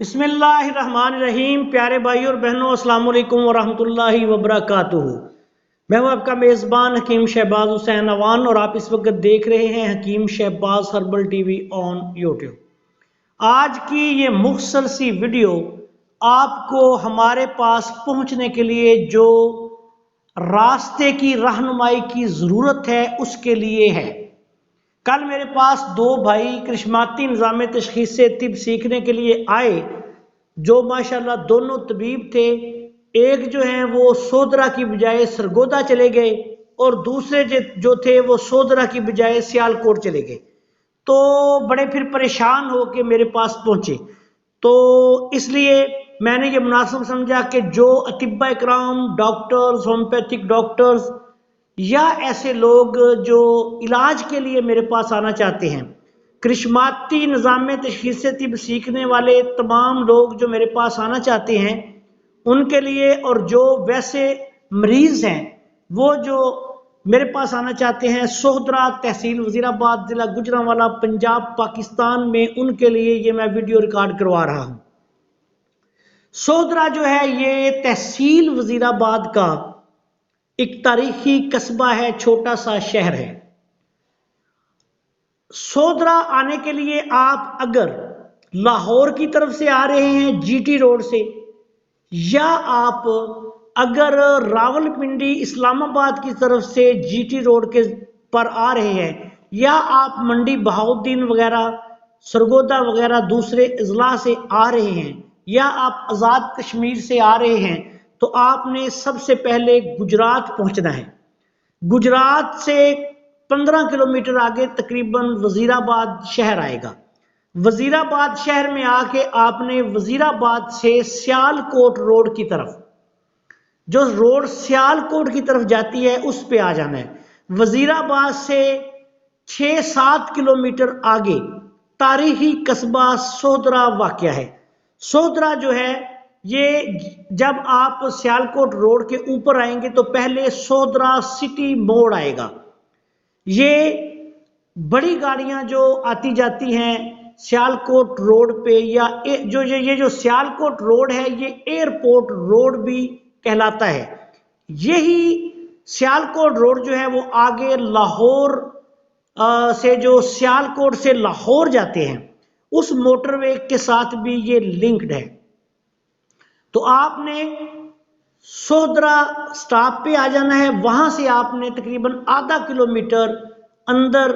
بسم اللہ الرحمن الرحیم۔ پیارے بھائی اور بہنوں، السلام علیکم ورحمۃ اللہ وبرکاتہ۔ میں ہوں آپ کا میزبان حکیم شہباز حسین اوان اور آپ اس وقت دیکھ رہے ہیں Hakeem Shahbaz herbal TV on آن یوٹیوب۔ آج کی یہ مختصر سی ویڈیو آپ کو ہمارے پاس پہنچنے کے لیے جو راستے کی رہنمائی کی ضرورت ہے اس کے لیے ہے۔ کل میرے پاس دو بھائی کرشماتی نظام تشخیص طب سیکھنے کے لیے آئے، جو ماشاءاللہ دونوں طبیب تھے۔ ایک جو ہیں وہ سودرا کی بجائے سرگودا چلے گئے اور دوسرے جو تھے وہ سودرا کی بجائے سیالکوٹ چلے گئے۔ تو بڑے پھر پریشان ہو کے میرے پاس پہنچے، تو اس لیے میں نے یہ مناسب سمجھا کہ جو اطباء اکرام، ڈاکٹرز، ہومیوپیتھک ڈاکٹرز یا ایسے لوگ جو علاج کے لیے میرے پاس آنا چاہتے ہیں، کرشماتی نظام تشخیص طب سیکھنے والے تمام لوگ جو میرے پاس آنا چاہتے ہیں ان کے لیے، اور جو ویسے مریض ہیں وہ جو میرے پاس آنا چاہتے ہیں سوہدرا تحصیل وزیر آباد ضلع گوجرانوالہ پنجاب پاکستان میں، ان کے لیے یہ میں ویڈیو ریکارڈ کروا رہا ہوں۔ سوہدرا جو ہے یہ تحصیل وزیر آباد کا ایک تاریخی قصبہ ہے، چھوٹا سا شہر ہے۔ سوہدرا آنے کے لیے آپ اگر لاہور کی طرف سے آ رہے ہیں جی ٹی روڈ سے، یا آپ اگر راول پنڈی اسلام آباد کی طرف سے جی ٹی روڈ کے پر آ رہے ہیں، یا آپ منڈی بہاؤالدین وغیرہ سرگودا وغیرہ دوسرے اضلاع سے آ رہے ہیں، یا آپ آزاد کشمیر سے آ رہے ہیں، تو آپ نے سب سے پہلے گجرات پہنچنا ہے۔ گجرات سے 15 کلومیٹر آگے تقریباً وزیر آباد شہر آئے گا۔ وزیر آباد شہر میں آ کے آپ نے وزیر آباد سے سیالکوٹ روڈ کی طرف، جو روڈ سیالکوٹ کی طرف جاتی ہے اس پہ آ جانا ہے۔ وزیر آباد سے 6-7 کلومیٹر آگے تاریخی قصبہ سوہدرا واقع ہے۔ سوہدرا جو ہے یہ جب آپ سیالکوٹ روڈ کے اوپر آئیں گے تو پہلے سوہدرا سٹی موڑ آئے گا۔ یہ بڑی گاڑیاں جو آتی جاتی ہیں سیالکوٹ روڈ پہ، یا یہ جو سیالکوٹ روڈ ہے یہ ایئرپورٹ روڈ بھی کہلاتا ہے۔ یہی سیالکوٹ روڈ جو ہے وہ آگے لاہور سے، جو سیالکوٹ سے لاہور جاتے ہیں اس موٹر وے کے ساتھ بھی یہ لنکڈ ہے۔ تو آپ نے سوہدرا سٹاپ پہ آ جانا ہے، وہاں سے آپ نے تقریباً آدھا کلومیٹر اندر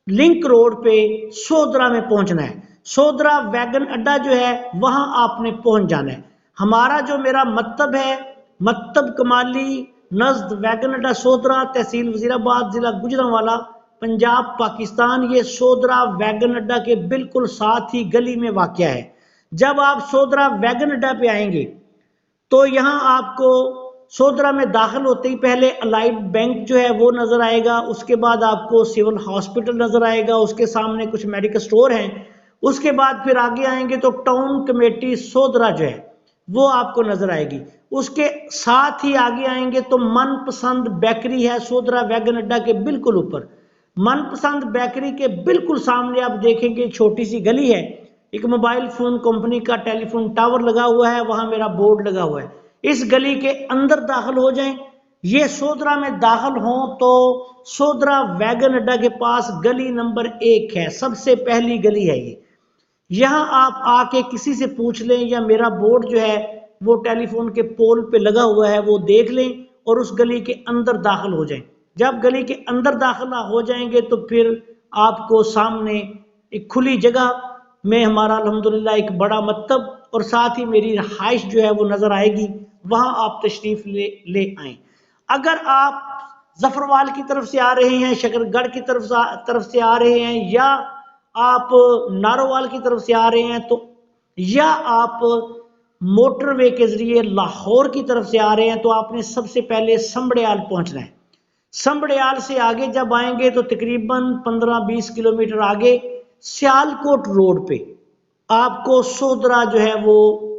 لنک روڈ پہ سوہدرا میں پہنچنا ہے۔ سوہدرا ویگن اڈا جو ہے وہاں آپ نے پہنچ جانا ہے۔ ہمارا جو میرا مکتب ہے، مکتب کمالی نزد ویگن اڈا سوہدرا تحصیل وزیر آباد ضلع گوجرانوالہ پنجاب پاکستان، یہ سوہدرا ویگن اڈا کے بالکل ساتھ ہی گلی میں واقع ہے۔ جب آپ سوہدرا ویگن اڈا پہ آئیں گے تو یہاں آپ کو سوہدرا میں داخل ہوتے ہی پہلے الائٹ بینک جو ہے وہ نظر آئے گا، اس کے بعد آپ کو سول ہاسپٹل نظر آئے گا، اس کے سامنے کچھ میڈیکل سٹور ہیں، اس کے بعد پھر آگے آئیں گے تو ٹاؤن کمیٹی سوہدرا جو ہے وہ آپ کو نظر آئے گی۔ اس کے ساتھ ہی آگے آئیں گے تو من پسند بیکری ہے سوہدرا ویگن اڈا کے بالکل اوپر۔ من پسند بیکری کے بالکل سامنے آپ دیکھیں گے چھوٹی سی گلی ہے، ایک موبائل فون کمپنی کا ٹیلی فون ٹاور لگا ہوا ہے، وہاں میرا بورڈ لگا ہوا ہے۔ اس گلی کے اندر داخل ہو جائیں، یہ سوہدرا میں داخل ہوں تو سوہدرا ویگن اڈا کے پاس گلی نمبر 1 ہے، سب سے پہلی گلی ہے یہ۔ یہاں آپ آ کے کسی سے پوچھ لیں، یا میرا بورڈ جو ہے وہ ٹیلی فون کے پول پہ لگا ہوا ہے وہ دیکھ لیں اور اس گلی کے اندر داخل ہو جائیں۔ جب گلی کے اندر داخل ہو جائیں گے تو پھر آپ کو سامنے ایک کھلی جگہ میں ہمارا الحمدللہ ایک بڑا مکتب اور ساتھ ہی میری رہائش جو ہے وہ نظر آئے گی، وہاں آپ تشریف لے آئیں۔ اگر آپ ظفروال کی طرف سے آ رہے ہیں، شکر گڑھ کی طرف سے آ رہے ہیں، یا آپ نارووال کی طرف سے آ رہے ہیں، تو یا آپ موٹر وے کے ذریعے لاہور کی طرف سے آ رہے ہیں، تو آپ نے سب سے پہلے سمبڑیال پہنچنا ہے۔ سمبڑیال سے آگے جب آئیں گے تو تقریباً 15-20 کلومیٹر آگے سیالکوٹ روڈ پہ آپ کو سوہدرا جو ہے وہ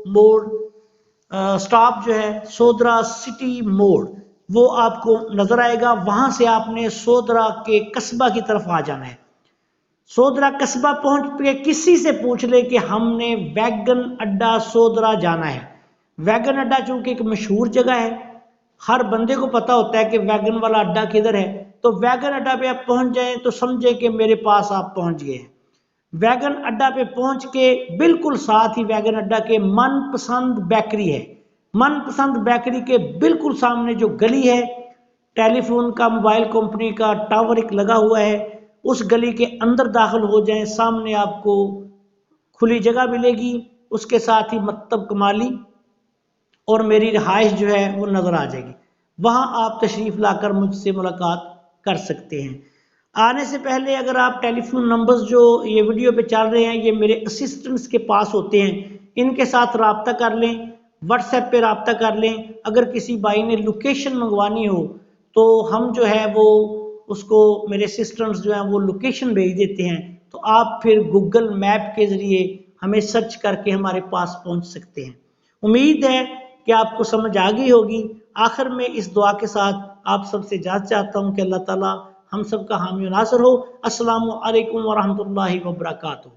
موڑ سٹاپ جو ہے سوہدرا سٹی موڑ وہ آپ کو نظر آئے گا۔ وہاں سے آپ نے سوہدرا کے قصبہ کی طرف آ جانا ہے۔ سودرا قصبہ پہنچ کے کسی سے پوچھ لے کہ ہم نے ویگن اڈا سودرا جانا ہے. ویگن اڈا چونکہ ایک مشہور جگہ ہے، ہر بندے کو پتا ہوتا ہے کہ ویگن والا اڈا کدھر ہے، تو ویگن اڈا پہ آپ پہنچ جائیں تو سمجھے کہ میرے پاس آپ پہنچ گئے ہیں. ویگن اڈا پہ پہنچ کے بالکل ساتھ ہی ویگن اڈا کے من پسند بیکری ہے. من پسند بیکری کے بالکل سامنے جو گلی ہے، ٹیلی فون کا موبائل کمپنی کا ٹاور ایک لگا ہوا ہے، اس گلی کے اندر داخل ہو جائیں، سامنے آپ کو کھلی جگہ ملے گی، اس کے ساتھ ہی مکتب کمالی اور میری رہائش جو ہے وہ نظر آ جائے گی. وہاں آپ تشریف لا کر مجھ سے ملاقات کر سکتے ہیں. آنے سے پہلے اگر آپ ٹیلی فون نمبرز جو یہ ویڈیو پہ چل رہے ہیں یہ میرے اسسٹنٹس کے پاس ہوتے ہیں، ان کے ساتھ رابطہ کر لیں، واٹس ایپ پہ رابطہ کر لیں. اگر کسی بھائی نے لوکیشن منگوانی ہو تو ہم جو ہے وہ اس کو میرے اسسٹنٹس جو ہیں وہ لوکیشن بھیج دیتے ہیں، تو آپ پھر گوگل میپ کے ذریعے ہمیں سرچ کر کے ہمارے پاس پہنچ سکتے ہیں. امید ہے کہ آپ کو سمجھ آ گئی ہوگی. آخر میں اس دعا کے ساتھ آپ سب سے اجازت چاہتا ہوں کہ اللہ تعالیٰ ہم سب کا حامی و ناصر ہو. السلام علیکم ورحمۃ اللہ وبرکاتہ.